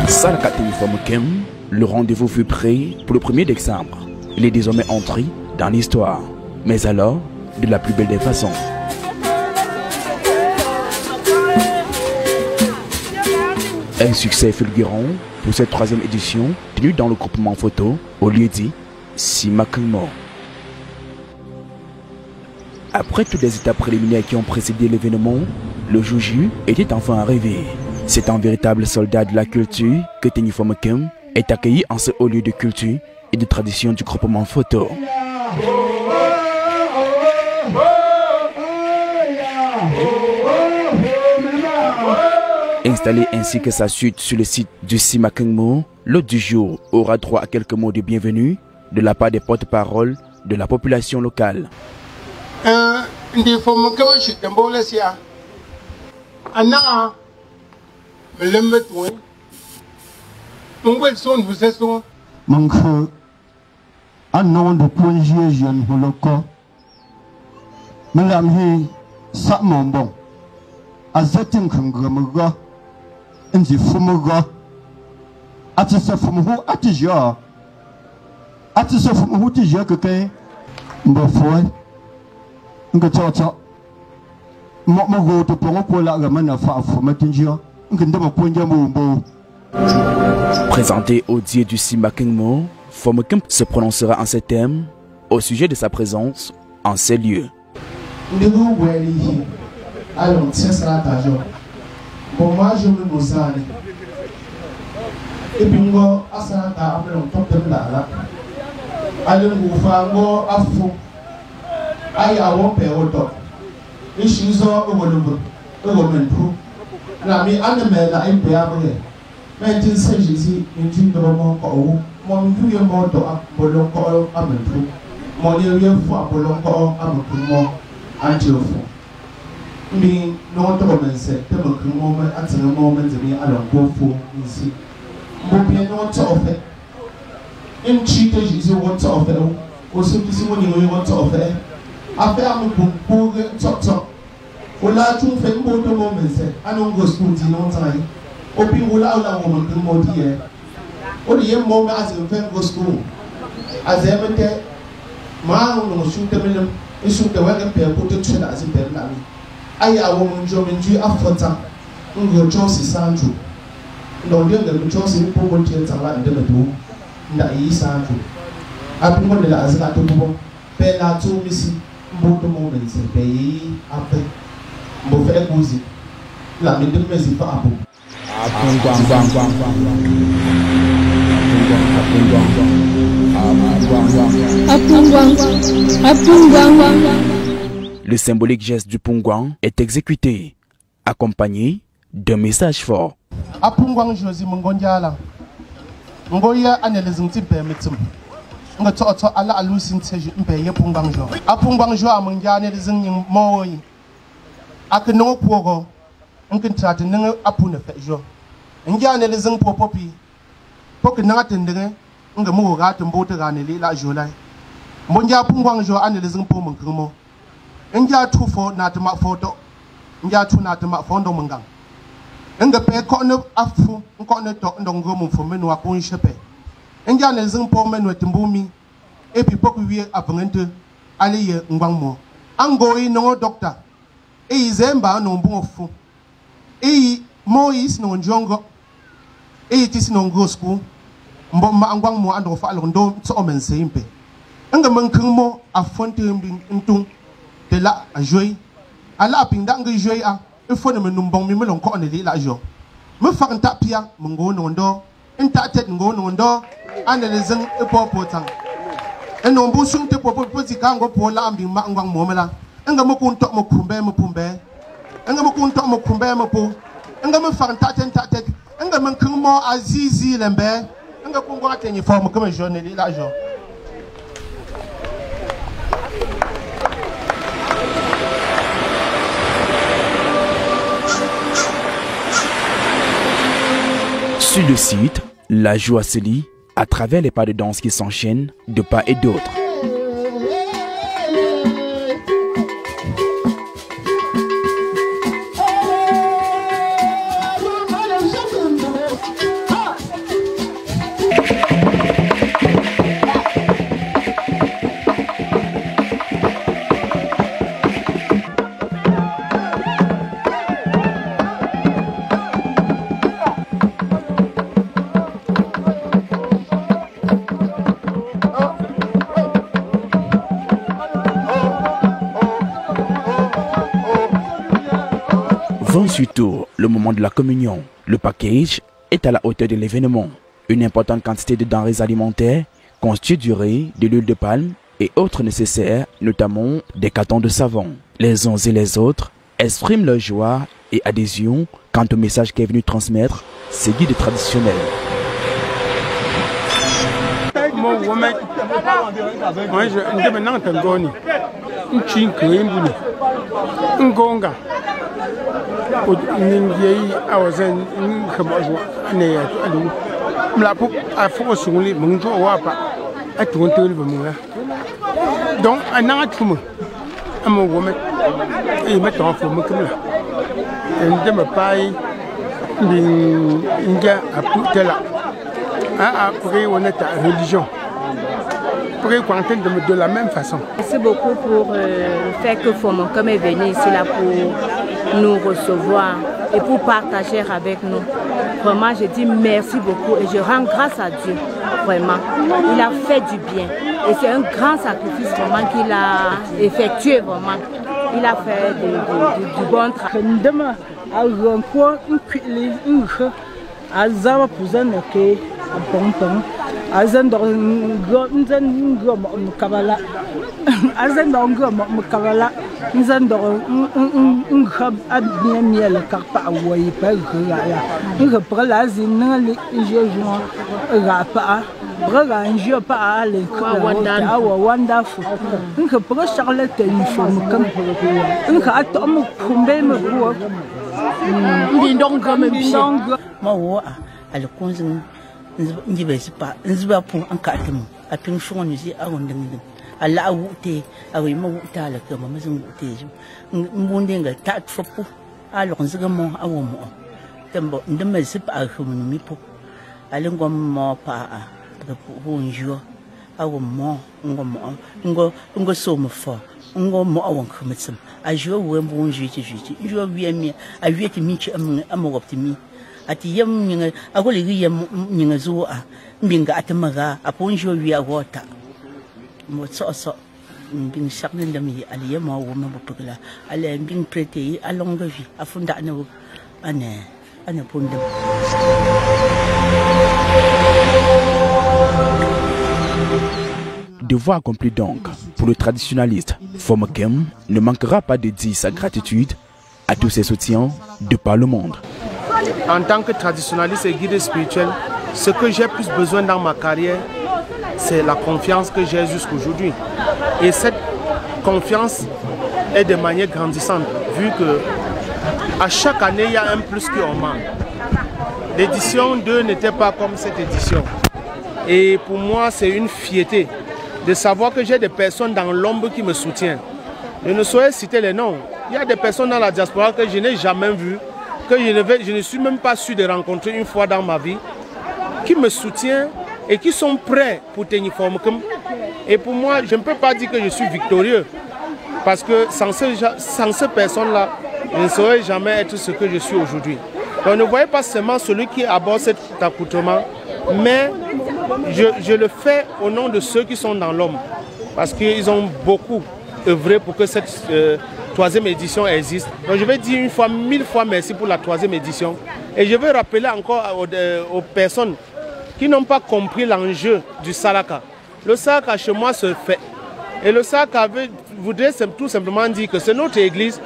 Salkat uniforme Kem, le rendez-vous fut pris pour le 1er décembre. Il est désormais entré dans l'histoire, mais alors de la plus belle des façons. Un succès fulgurant pour cette 3e édition tenue dans le groupement photo au lieu dit Simakengmo. Après toutes les étapes préliminaires qui ont précédé l'événement, le jour J était enfin arrivé. C'est un véritable soldat de la culture que Tenifome Kem est accueilli en ce haut lieu de culture et de tradition du groupement photo. Installé ainsi que sa suite sur le site du Simakengmo, l'hôte du jour aura droit à quelques mots de bienvenue de la part des porte-paroles de la population locale. Présenté au dieu du Simakengmo, Fomekem se prononcera en ces termes au sujet de sa présence en ces lieux. Le symbolique geste du Pungwang est exécuté, accompagné d'un message fort. e no mbu sung te popo pozi kango pola ambi ma ngwang momela nga mo kun tok mo kumbe mo pumbe nga mo kun tok mo kumbe mo po nga mo fanta ten tatek nga man kun mo azizi lembe nga kun gwa tenyi forme comme jaune li la jo. Sur le site, la joie se lit à travers les pas de danse qui s'enchaînent de part et d'autre. Surtout le moment de la communion. Le package est à la hauteur de l'événement. Une importante quantité de denrées alimentaires constituent du riz, de l'huile de palme et autres nécessaires, notamment des cartons de savon. Les uns et les autres expriment leur joie et adhésion quant au message qu'est venu transmettre ces guides traditionnels. Donc, un an tout le à mon woman, et maintenant, il faut me comme là. Et de me paye, il y a à tout là. Après, on est à religion. Après, de la même façon. Merci beaucoup pour le fait que Fomokum est venu ici là pour nous recevoir et pour partager avec nous. Vraiment, je dis merci beaucoup et je rends grâce à Dieu. Vraiment, il a fait du bien et c'est un grand sacrifice vraiment qu'il a effectué vraiment. Il a fait du bon travail. Azendo nzengo mukabala azendo mukabala nzendo ngab abnyamiel karpa awoyi pa gala ngapala zinali jejon rapa braga njo pa ale awa wonderful ngapra charlotte uniform kam nga atom kumbe mbuo ndongo mbindongo mawo ale kunzin njibe sipa nziba pu ankatum apin shon yuzi awon dingin alla awute awi ma wuta la kama mazin wute mbunde nga ta tfopu alo nziga mo awomo tembo ndeme sipa ahum mi pu alengwa mo pa a pu njo awomo ngo so mo fo ngo mo awon khumitsam ajo wembo njuti njo wiemi awieti mi chi amogoptimi ati yam nyinga agole yam nyinga zo a mbinga atamaga aponjo wi agota mo so mbing sakne ndami ali yam wo ma bopula ale mbing prete alonga vi afunda ane ponde. Devoir accompli donc pour le traditionnaliste. Fomokum ne manquera pas de dire sa gratitude à tous ses soutiens de par le monde. En tant que traditionnaliste et guide spirituel, ce que j'ai plus besoin dans ma carrière, c'est la confiance que j'ai jusqu'aujourd'hui. Et cette confiance est de manière grandissante, vu que à chaque année, il y a un plus qu'on manque. L'édition 2 n'était pas comme cette édition. Et pour moi, c'est une fierté de savoir que j'ai des personnes dans l'ombre qui me soutiennent. Je ne saurais citer les noms. Il y a des personnes dans la diaspora que je n'ai jamais vues, que je ne suis même pas sûr de rencontrer une fois dans ma vie, qui me soutiennent et qui sont prêts pour tenir forme. Et pour moi, je ne peux pas dire que je suis victorieux, parce que sans ces personnes-là, je ne saurais jamais être ce que je suis aujourd'hui. Donc ne voyez pas seulement celui qui aborde cet accoutrement, mais je le fais au nom de ceux qui sont dans l'ombre, parce qu'ils ont beaucoup œuvré pour que cette troisième édition existe. Donc je vais dire une fois, 1000 fois merci pour la troisième édition. Et je veux rappeler encore aux personnes qui n'ont pas compris l'enjeu du Salaka. le Saka chez moi se fait. Et le Saka voudrait tout simplement dire que c'est notre église.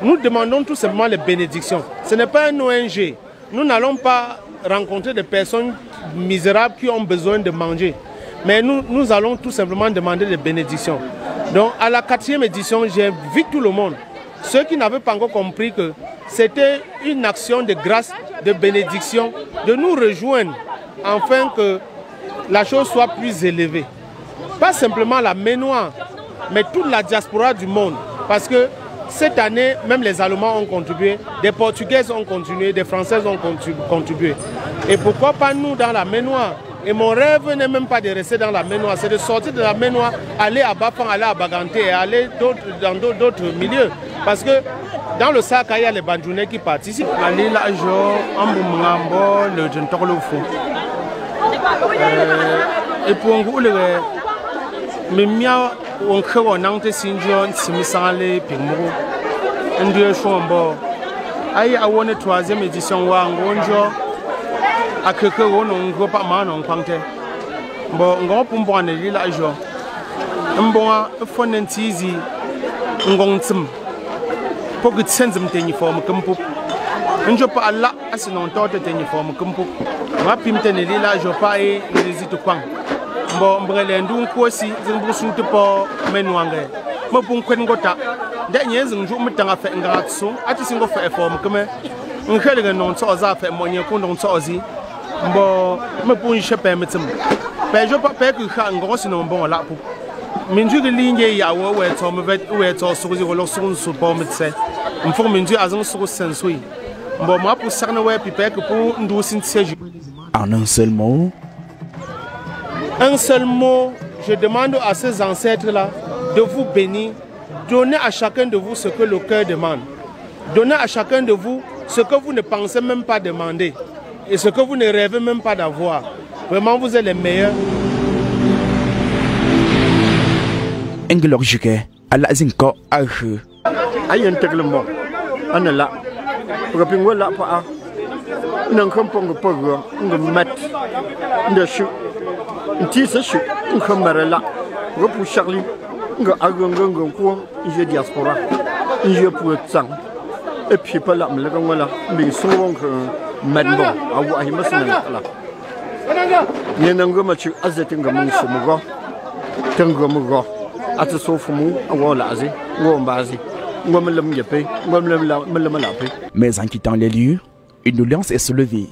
Nous demandons tout simplement les bénédictions. Ce n'est pas un ONG. Nous n'allons pas rencontrer des personnes misérables qui ont besoin de manger. Mais nous allons tout simplement demander des bénédictions. Donc à la 4e édition, j'invite tout le monde, ceux qui n'avaient pas encore compris que c'était une action de grâce, de bénédiction, de nous rejoindre afin que la chose soit plus élevée. Pas simplement la Ménois, mais toute la diaspora du monde. Parce que cette année, même les Allemands ont contribué, des Portugais ont continué, des Français ont contribué. Et pourquoi pas nous dans la Ménois? Et mon rêve n'est même pas de rester dans la Ménois, c'est de sortir de la Ménois, aller à Bafang, aller à Baganté et aller dans d'autres milieux. Parce que dans le Saka, il y a les Bandjounais qui participent. Aller là, et pour nous, mais mia on crée un ante sinjon simisale pingmo ndiye shombo ai a woni 3e édition wa ngonjo akeke wono ngo pa ma no kwante bo ngo pumbo na lila jo mbonga fonentizi ngontsum pogu tsenzum tenyi form kumpu njo pa alla asinon tote tenyi form kumpu ma pimte ne lila jo pa e rezito kwang bon brele ndun kosi zimbu suntu po menwange mo pun kwen ngota da nyenzi nju mutanga fe ngatso ati singo fe form keme nkhele non so za fe monye ko non so ozi mbo me pun shepe mitim pe jo pa pe ku kha ngosi no bon la pu minju de ligne ya wo we to me we to so zi wo so so po mitse mfo minju azon so sensui mbo ma pu sarne we pipe ku pu ndu sin seju. En un seul mot, un seul mot, je demande à ces ancêtres-là de vous bénir, donnez à chacun de vous ce que le cœur demande. Donnez à chacun de vous ce que vous ne pensez même pas demander et ce que vous ne rêvez même pas d'avoir. Vraiment, vous êtes les meilleurs. Engelor Juke, Allah Zinko Ache. Ayen Teglembo, Anela, Rapingola Pa, Nankampong Pogo, Mat, the shoe. Ntisa shu nkamarela ropu Charlie nga agongongo ko je diaspora je puetsang et puis pas là me ngala mi sowon ko madbo awu ahimasna la yenanga machu azetinga mun sumugo tango mugo atsofumu awala azi ngombazi ngomelam yepe ngomelam la pe. Mais en quittant les lieux, une alliance est soulevée.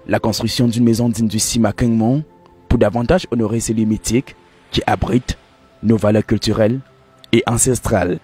La construction d'une maison digne du Simakengmon pour davantage honorer ces lieux mythiques qui abritent nos valeurs culturelles et ancestrales.